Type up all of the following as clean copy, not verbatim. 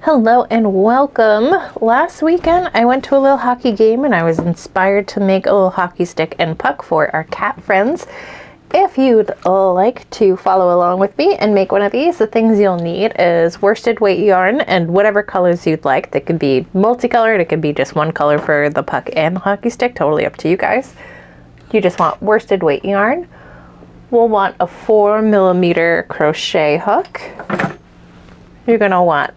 Hello and welcome. Last weekend I went to a little hockey game and I was inspired to make a little hockey stick and puck for our cat friends. If you'd like to follow along with me and make one of these, the things you'll need is worsted weight yarn and whatever colors you'd like. They could be multicolored, it could be just one color for the puck and the hockey stick, totally up to you guys. You just want worsted weight yarn. We'll want a 4mm crochet hook. You're gonna want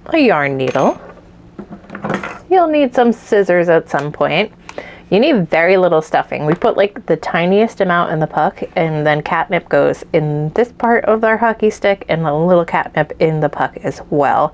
a yarn needle. You'll need some scissors at some point. You need very little stuffing. We put like the tiniest amount in the puck, and then catnip goes in this part of our hockey stick and a little catnip in the puck as well.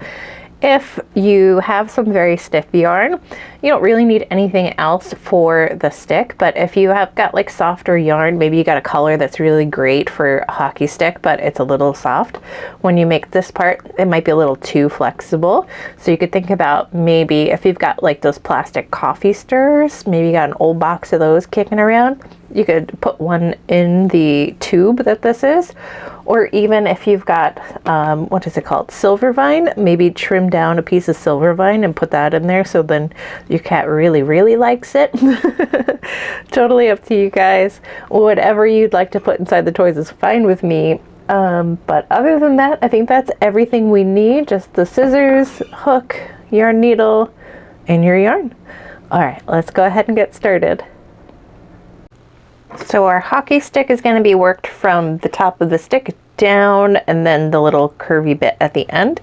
If you have some very stiff yarn, you don't really need anything else for the stick, but if you have got like softer yarn, maybe you got a color that's really great for a hockey stick, but it's a little soft. When you make this part, it might be a little too flexible. So you could think about maybe if you've got like those plastic coffee stirrers, maybe you got an old box of those kicking around, you could put one in the tube that this is, or even if you've got, what is it called? Silver vine, maybe trim down a piece of silver vine and put that in there so then your cat really, really likes it. Totally up to you guys. Whatever you'd like to put inside the toys is fine with me. But other than that, I think that's everything we need. Just the scissors, hook, yarn needle, and your yarn. All right, let's go ahead and get started. So our hockey stick is going to be worked from the top of the stick down and then the little curvy bit at the end.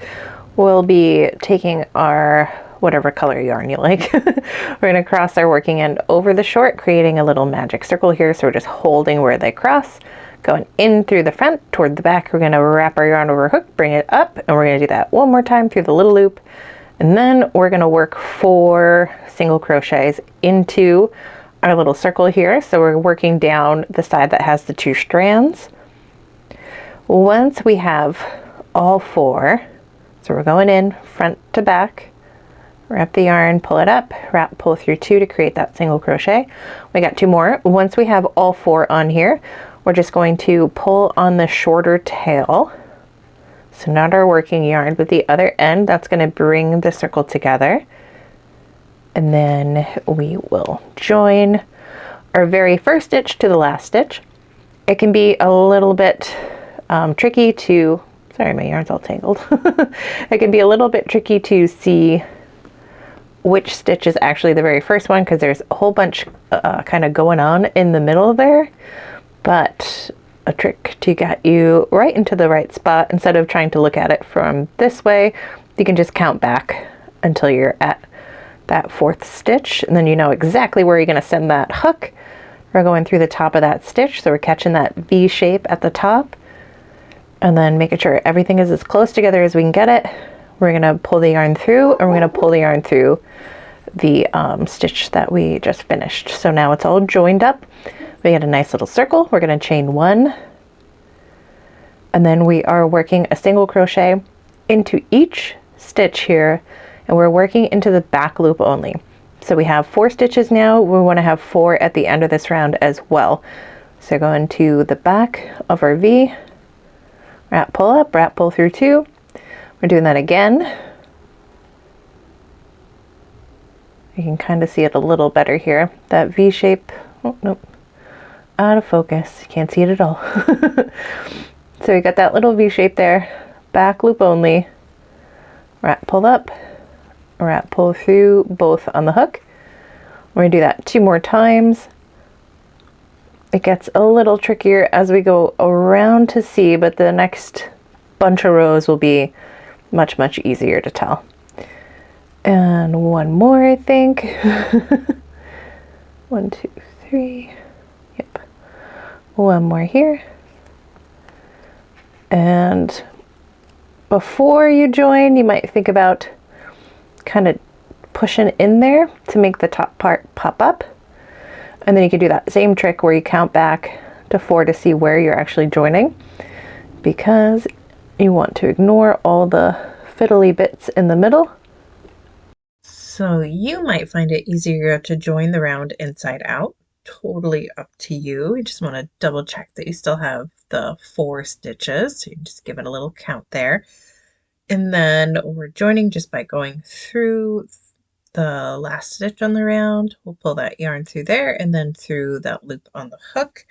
We'll be taking our whatever color yarn you like. We're going to cross our working end over the short, creating a little magic circle here. So we're just holding where they cross, going in through the front toward the back. We're going to wrap our yarn over a hook, bring it up, and we're going to do that one more time through the little loop. And then we're going to work 4 single crochets into our little circle here. So we're working down the side that has the 2 strands. Once we have all 4, so we're going in front to back, wrap the yarn, pull it up, wrap, pull through 2 to create that single crochet. We got 2 more. Once we have all 4 on here, we're just going to pull on the shorter tail. So not our working yarn, but the other end, that's going to bring the circle together. And then we will join our very first stitch to the last stitch. It can be a little bit tricky to, sorry, my yarn's all tangled. It can be a little bit tricky to see which stitch is actually the very first one because there's a whole bunch kind of going on in the middle there. But a trick to get you right into the right spot, instead of trying to look at it from this way, you can just count back until you're at that 4th stitch, and then you know exactly where you're going to send that hook. We're going through the top of that stitch, so we're catching that V shape at the top, and then making sure everything is as close together as we can get it. We're going to pull the yarn through, and we're going to pull the yarn through the stitch that we just finished. So now it's all joined up. We get a nice little circle. We're going to chain 1, and then we are working a single crochet into each stitch here, and we're working into the back loop only. So we have 4 stitches now. We want to have 4 at the end of this round as well. So going to the back of our V, wrap, pull up, wrap, pull through 2. We're doing that again. You can kind of see it a little better here. That V shape, oh, nope, out of focus. You can't see it at all. So we got that little V shape there, back loop only, wrap, pull up, wrap, pull through, both on the hook. We're going to do that 2 more times. It gets a little trickier as we go around to see, but the next bunch of rows will be much, much easier to tell. And 1 more, I think. 1, 2, 3. Yep. 1 more here. And before you join, you might think about kind of pushing in there to make the top part pop up. And then you can do that same trick where you count back to 4 to see where you're actually joining, because you want to ignore all the fiddly bits in the middle. So you might find it easier to join the round inside out. Totally up to you. You just want to double check that you still have the 4 stitches. So you just give it a little count there. And then we're joining just by going through the last stitch on the round. We'll pull that yarn through there and then through that loop on the hook.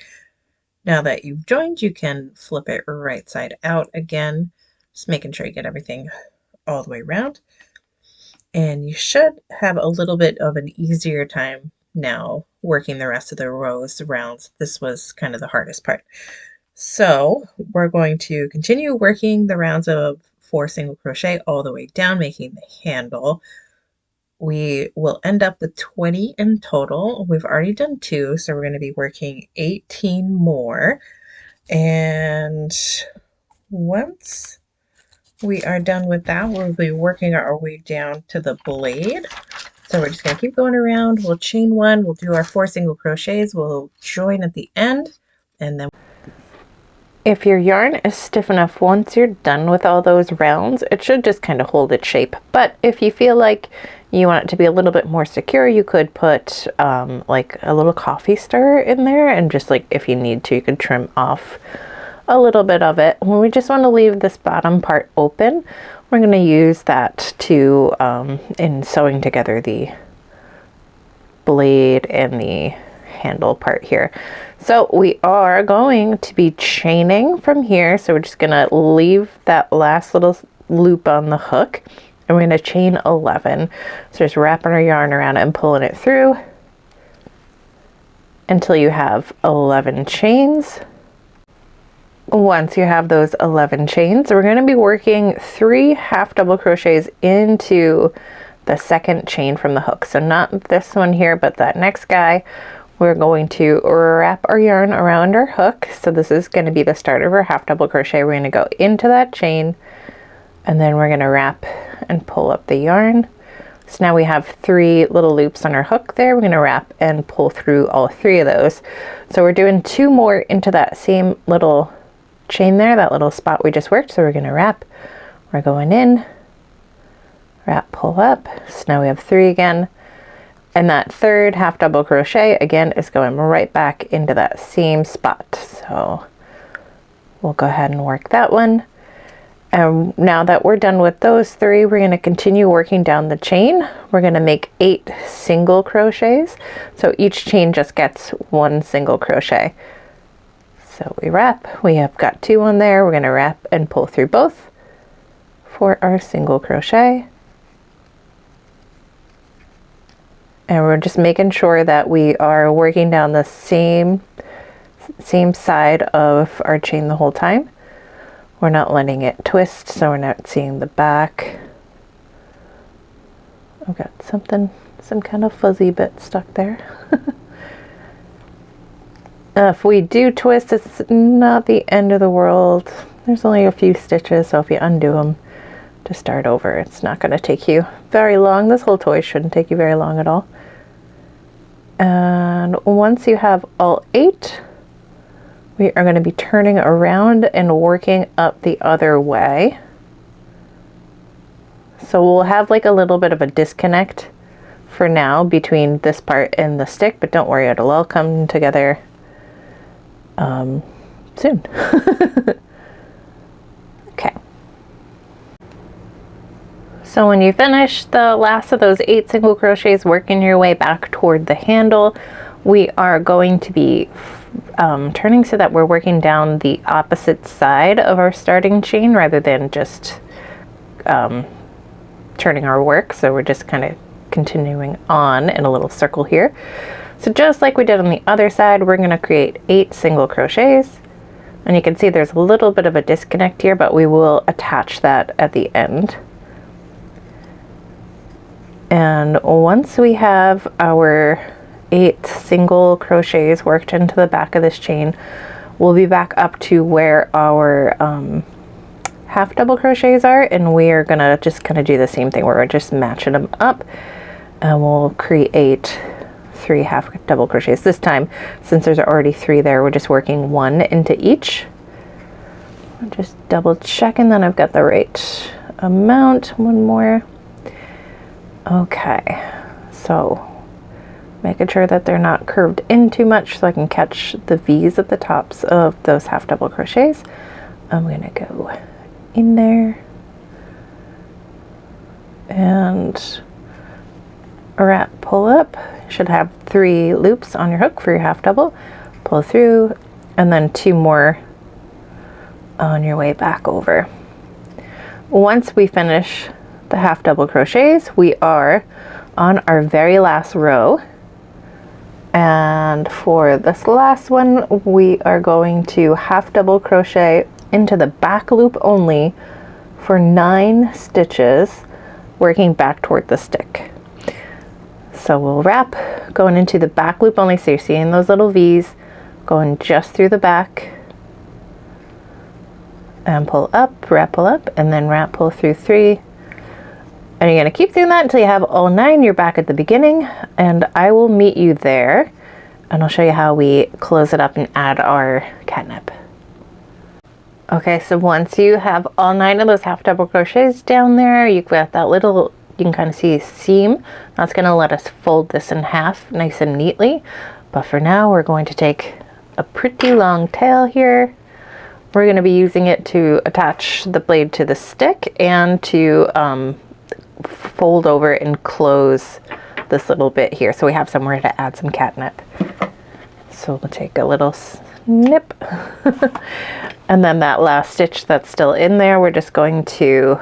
Now that you've joined, you can flip it right side out again, just making sure you get everything all the way around. And you should have a little bit of an easier time now working the rest of the rows rounds. This was kind of the hardest part. So we're going to continue working the rounds of 4 single crochet all the way down, making the handle. We will end up with 20 in total. We've already done 2, so we're going to be working 18 more. And once we are done with that, we'll be working our way down to the blade. So we're just going to keep going around. We'll chain 1, we'll do our 4 single crochets, we'll join at the end, and then if your yarn is stiff enough, once you're done with all those rounds, it should just kind of hold its shape. But if you feel like you want it to be a little bit more secure, you could put like a little coffee stir in there, and just like if you need to, you could trim off a little bit of it. When we just want to leave this bottom part open, we're going to use that to in sewing together the blade and the handle part here. So we are going to be chaining from here. So we're just going to leave that last little loop on the hook, and we're going to chain 11. So just wrapping our yarn around it and pulling it through until you have 11 chains. Once you have those 11 chains, we're going to be working 3 half double crochets into the second chain from the hook. So not this one here, but that next guy. We're going to wrap our yarn around our hook. So this is going to be the start of our half double crochet. We're going to go into that chain, and then we're going to wrap and pull up the yarn. So now we have 3 little loops on our hook there. We're going to wrap and pull through all 3 of those. So we're doing 2 more into that same little chain there, that little spot we just worked. So we're going to wrap, we're going in, wrap, pull up. So now we have 3 again. And that third half double crochet again is going right back into that same spot. So we'll go ahead and work that one. And now that we're done with those 3, we're going to continue working down the chain. We're going to make 8 single crochets. So each chain just gets 1 single crochet. So we wrap, we have got 2 on there. We're going to wrap and pull through both for our single crochet. And we're just making sure that we are working down the same side of our chain the whole time. We're not letting it twist, so we're not seeing the back. I've got some kind of fuzzy bit stuck there. If we do twist, it's not the end of the world. There's only a few stitches, so if you undo them to start over, it's not going to take you very long. This whole toy shouldn't take you very long at all. And once you have all 8, we are going to be turning around and working up the other way. So we'll have like a little bit of a disconnect for now between this part and the stick, but don't worry, it'll all come together soon. Okay. So when you finish the last of those 8 single crochets, working your way back toward the handle, we are going to be turning so that we're working down the opposite side of our starting chain rather than just turning our work. So we're just kind of continuing on in a little circle here. So just like we did on the other side, we're going to create 8 single crochets. And you can see there's a little bit of a disconnect here, but we will attach that at the end. And once we have our 8 single crochets worked into the back of this chain, we'll be back up to where our half double crochets are, and we are gonna just kind of do the same thing where we're just matching them up, and we'll create 3 half double crochets. This time, since there's already 3 there, we're just working 1 into each. I'm just double checking that I've got the right amount. 1 more. Okay, so making sure that they're not curved in too much so I can catch the V's at the tops of those half double crochets. I'm gonna go in there, and wrap, pull up. You should have 3 loops on your hook for your half double. Pull through, and then 2 more on your way back over. Once we finish the half double crochets, we are on our very last row, and for this last one we are going to half double crochet into the back loop only for 9 stitches, working back toward the stick. So we'll wrap, going into the back loop only, so you're seeing those little V's going just through the back, and pull up, wrap, pull up, and then wrap, pull through 3. And you're going to keep doing that until you have all 9. You're back at the beginning, and I will meet you there, and I'll show you how we close it up and add our catnip. Okay, so once you have all 9 of those half double crochets down there, you've got that little, you can kind of see a seam. That's going to let us fold this in half nice and neatly. But for now, we're going to take a pretty long tail here. We're going to be using it to attach the blade to the stick and to fold over and close this little bit here, so we have somewhere to add some catnip. So we'll take a little snip and then that last stitch that's still in there, we're just going to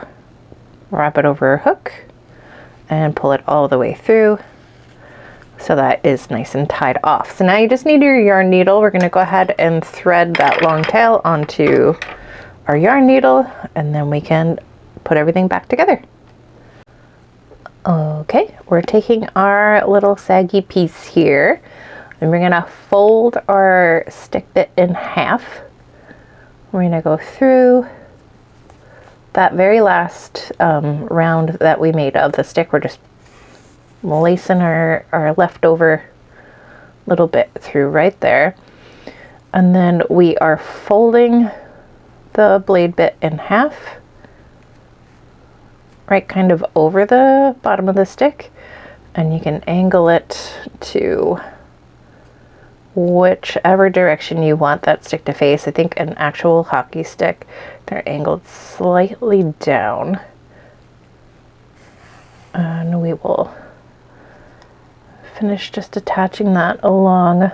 wrap it over a hook and pull it all the way through, so that is nice and tied off. So now you just need your yarn needle. We're going to go ahead and thread that long tail onto our yarn needle, and then we can put everything back together. Okay, we're taking our little saggy piece here, and we're going to fold our stick bit in half. We're going to go through that very last round that we made of the stick. We're just lacing our leftover little bit through right there, and then we are folding the blade bit in half, right kind of over the bottom of the stick, and you can angle it to whichever direction you want that stick to face. I think an actual hockey stick, they're angled slightly down, and we will finish just attaching that along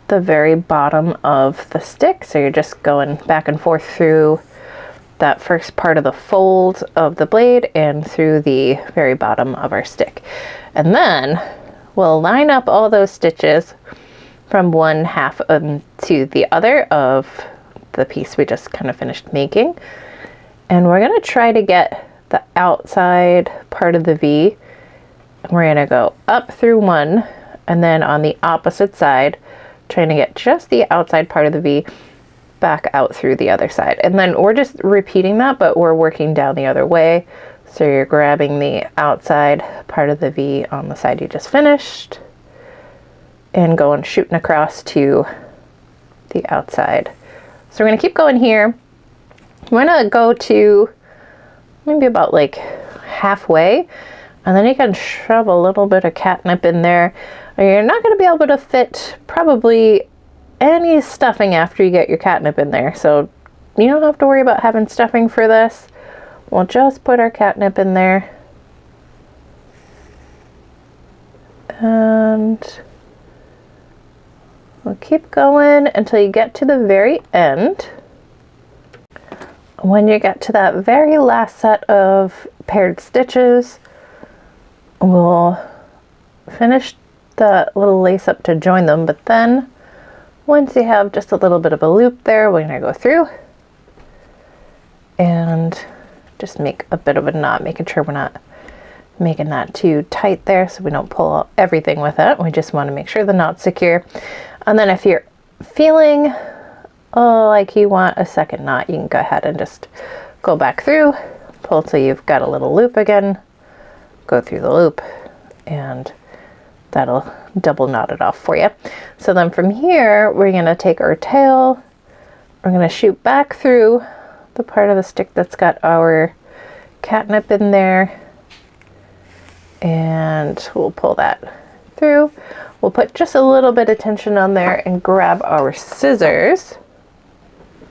the very bottom of the stick. So you're just going back and forth through that first part of the fold of the blade and through the very bottom of our stick. And then we'll line up all those stitches from one half to the other of the piece we just kind of finished making. And we're going to try to get the outside part of the V. We're going to go up through one, and then on the opposite side, trying to get just the outside part of the V back out through the other side. And then we're just repeating that, but we're working down the other way. So you're grabbing the outside part of the V on the side you just finished and going shooting across to the outside. So we're going to keep going here. We're going to go to maybe about like halfway, and then you can shove a little bit of catnip in there. You're not going to be able to fit probably any stuffing after you get your catnip in there, so you don't have to worry about having stuffing for this. We'll just put our catnip in there, and we'll keep going until you get to the very end. When you get to that very last set of paired stitches, we'll finish the little lace up to join them, but then once you have just a little bit of a loop there, we're going to go through and just make a bit of a knot, making sure we're not making that too tight there so we don't pull out everything with it. We just want to make sure the knot's secure. And then if you're feeling like you want a second knot, you can go ahead and just go back through, pull till you've got a little loop again, go through the loop, and that'll double knot it off for you. So then from here, we're going to take our tail, we're going to shoot back through the part of the stick that's got our catnip in there, and we'll pull that through. We'll put just a little bit of tension on there and grab our scissors.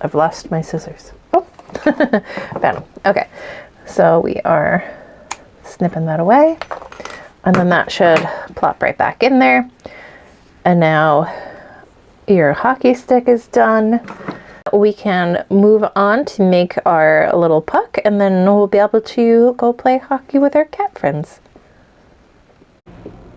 I've lost my scissors. Oh, found them. Okay, so we are snipping that away. And then that should plop right back in there. And now your hockey stick is done. We can move on to make our little puck, and then we'll be able to go play hockey with our cat friends.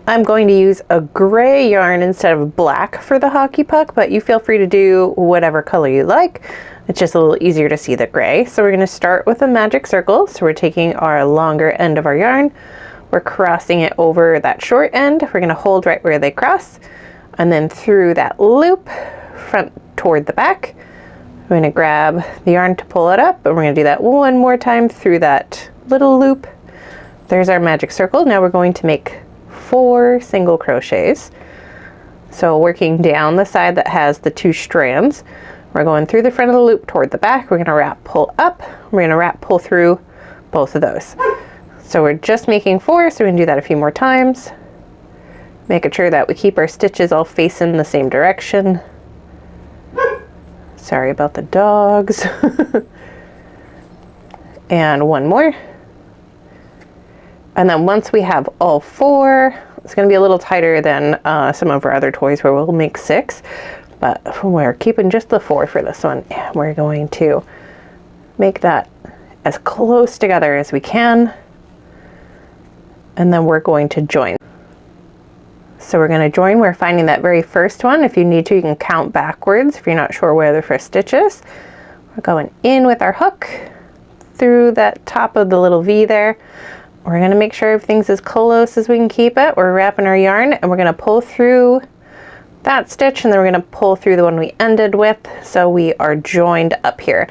I'm going to use a gray yarn instead of black for the hockey puck, but you feel free to do whatever color you like. It's just a little easier to see the gray. So we're going to start with a magic circle. So we're taking our longer end of our yarn, we're crossing it over that short end. We're going to hold right where they cross, and then through that loop, front toward the back. We're going to grab the yarn to pull it up, and we're going to do that one more time through that little loop. There's our magic circle. Now we're going to make 4 single crochets. So working down the side that has the 2 strands, we're going through the front of the loop toward the back. We're going to wrap, pull up. We're going to wrap, pull through both of those. So we're just making 4, so we can do that a few more times. Making sure that we keep our stitches all facing the same direction. Sorry about the dogs. And one more. And then once we have all 4, it's going to be a little tighter than some of our other toys where we'll make 6. But we're keeping just the 4 for this one. And we're going to make that as close together as we can. And then we're going to join. So we're going to join. We're finding that very first one. If you need to, you can count backwards if you're not sure where the first stitch is. We're going in with our hook through that top of the little V there. We're going to make sure everything's as close as we can keep it. We're wrapping our yarn, and we're going to pull through that stitch, and then we're going to pull through the one we ended with, so we are joined up here.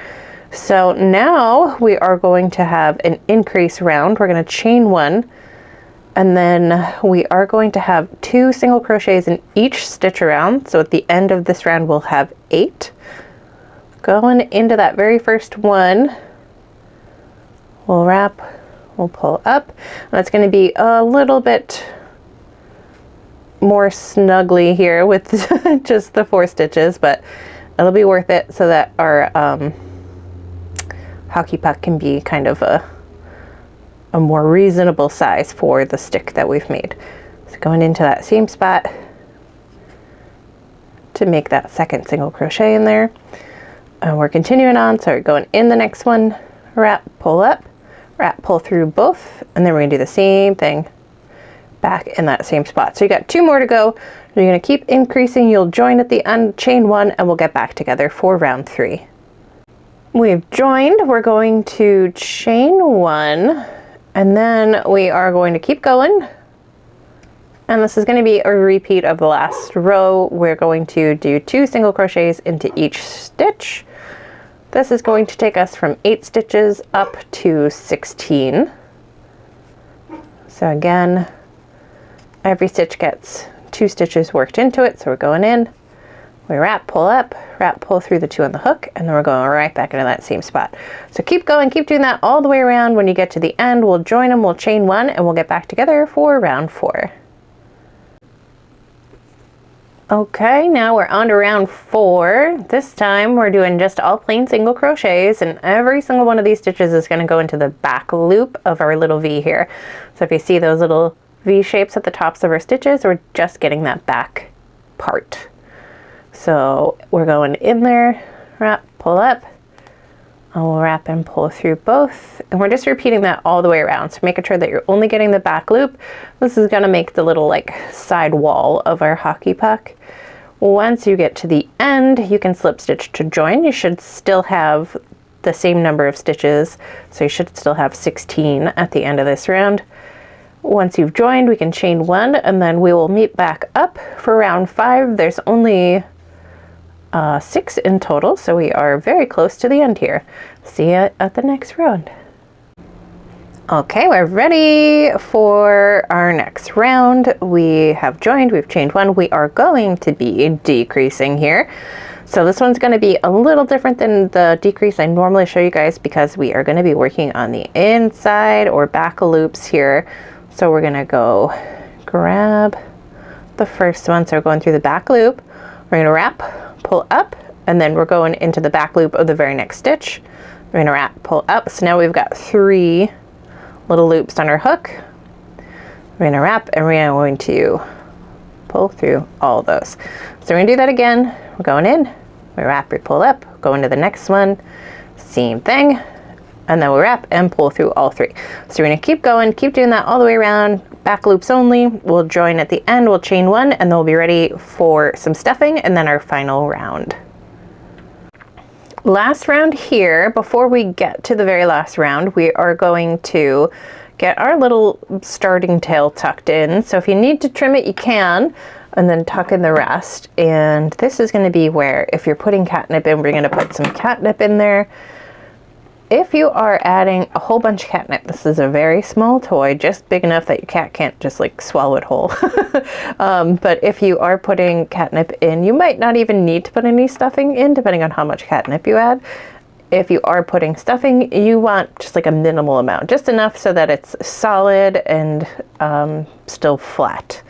So now we are going to have an increase round. We're going to chain 1, and then we are going to have 2 single crochets in each stitch around. So at the end of this round we'll have 8. Going into that very first one, we'll wrap, we'll pull up, and it's going to be a little bit more snugly here with just the 4 stitches, but it'll be worth it so that our hockey puck can be kind of a more reasonable size for the stick that we've made. So going into that same spot to make that second single crochet in there. And we're continuing on, so we're going in the next one, wrap, pull up, wrap, pull through both, and then we're gonna do the same thing back in that same spot. So you got 2 more to go. You're gonna keep increasing, you'll join at the end, chain 1, and we'll get back together for round 3. We've joined, we're going to chain 1, and then we are going to keep going. And this is going to be a repeat of the last row. We're going to do 2 single crochets into each stitch. This is going to take us from 8 stitches up to 16. So again, every stitch gets 2 stitches worked into it. So we're going in, we wrap, pull up, wrap, pull through the 2 on the hook, and then we're going right back into that same spot. So keep going, keep doing that all the way around. When you get to the end, we'll join them, we'll chain 1, and we'll get back together for round 4. Okay, now we're on to round 4. This time we're doing just all plain single crochets, and every single one of these stitches is going to go into the back loop of our little V here. So if you see those little V shapes at the tops of our stitches, we're just getting that back part. So we're going in there, wrap, pull up, and we'll wrap and pull through both. And we're just repeating that all the way around. So making sure that you're only getting the back loop. This is gonna make the little like side wall of our hockey puck. Once you get to the end, you can slip stitch to join. You should still have the same number of stitches. So you should still have 16 at the end of this round. Once you've joined, we can chain 1, and then we will meet back up for round 5. There's only 6 in total, so we are very close to the end here. See you at the next round. Okay, we're ready for our next round. We have joined, we've chained 1. We are going to be decreasing here. So this one's going to be a little different than the decrease I normally show you guys, because we are going to be working on the inside or back loops here. So we're going to go grab the first one. So we're going through the back loop. We're going to wrap, pull up, and then we're going into the back loop of the very next stitch. We're going to wrap, pull up. So now we've got 3 little loops on our hook. We're going to wrap and we're going to pull through all those. So we're going to do that again. We're going in, we wrap, we pull up, go into the next one, same thing, and then we wrap and pull through all three. So we're going to keep going, keep doing that all the way around, back loops only. We'll join at the end, we'll chain one, and then we'll be ready for some stuffing and then our final round. Last round here, before we get to the very last round, we are going to get our little starting tail tucked in. So if you need to trim it, you can, and then tuck in the rest. And this is going to be where, if you're putting catnip in, we're going to put some catnip in there. If you are adding a whole bunch of catnip, this is a very small toy, just big enough that your cat can't just like swallow it whole. But if you are putting catnip in, you might not even need to put any stuffing in, depending on how much catnip you add. If you are putting stuffing, you want just like a minimal amount, just enough so that it's solid and still flat.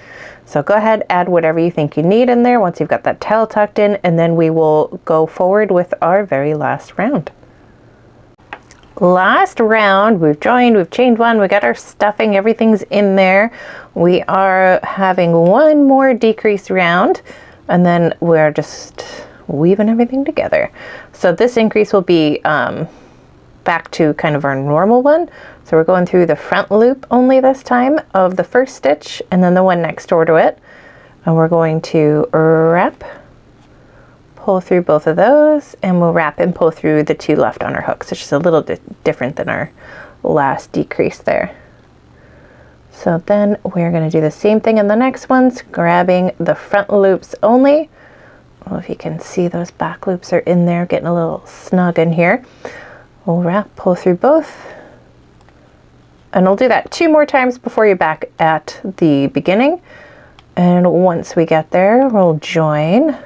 So go ahead, add whatever you think you need in there once you've got that tail tucked in, and then we will go forward with our very last round. Last round, we've joined, we've chained one, we got our stuffing, everything's in there. We are having one more decrease round, and then we're just weaving everything together. So this increase will be back to kind of our normal one. So we're going through the front loop only this time of the first stitch, and then the one next door to it. And we're going to wrap, pull through both of those, and we'll wrap and pull through the two left on our hooks. It's just a little bit different than our last decrease there. So then we're going to do the same thing in the next ones, grabbing the front loops only. I don't know if you can see those back loops are in there, getting a little snug in here. We'll wrap, pull through both, and we'll do that 2 more times before you're back at the beginning. And once we get there, we'll join.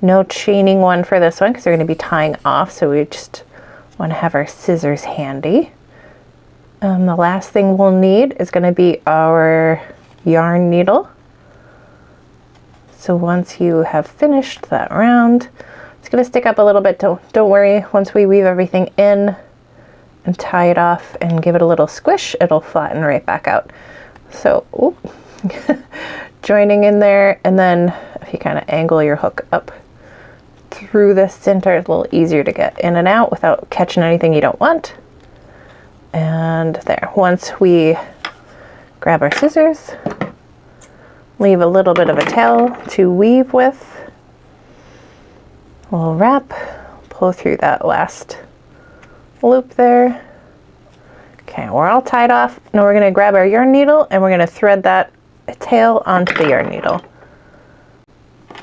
No chaining one for this one because we're going to be tying off, so we just want to have our scissors handy. The last thing we'll need is going to be our yarn needle. So once you have finished that round, it's going to stick up a little bit. Don't worry, once we weave everything in and tie it off and give it a little squish, it'll flatten right back out. So joining in there, and then if you kind of angle your hook up through the center, it's a little easier to get in and out without catching anything you don't want. And there, once we grab our scissors, leave a little bit of a tail to weave with, we'll wrap, pull through that last loop there. Okay, we're all tied off. Now we're going to grab our yarn needle and we're going to thread that tail onto the yarn needle.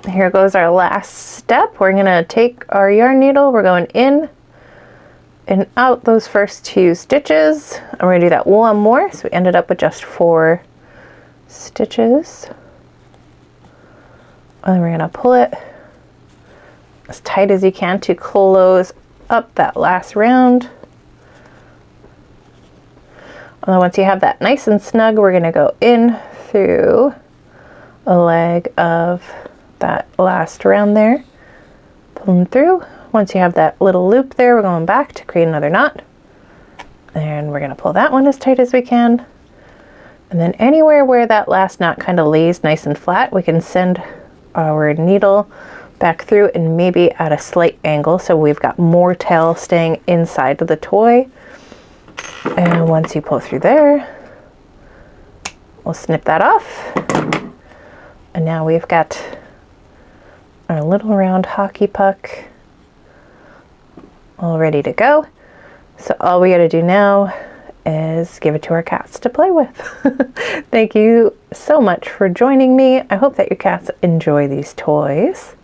Here goes our last step. We're going to take our yarn needle, we're going in and out those first 2 stitches, and we're going to do that one more, so we ended up with just 4 stitches. And we're going to pull it as tight as you can to close up that last round. And then once you have that nice and snug, we're going to go in through a leg of that last round there, pulling through. Once you have that little loop there, we're going back to create another knot, and we're going to pull that one as tight as we can. And then anywhere where that last knot kind of lays nice and flat, we can send our needle back through and maybe at a slight angle, so we've got more tail staying inside of the toy. And once you pull through there, we'll snip that off, and now we've got our little round hockey puck all ready to go. So all we got to do now is give it to our cats to play with. Thank you so much for joining me. I hope that your cats enjoy these toys.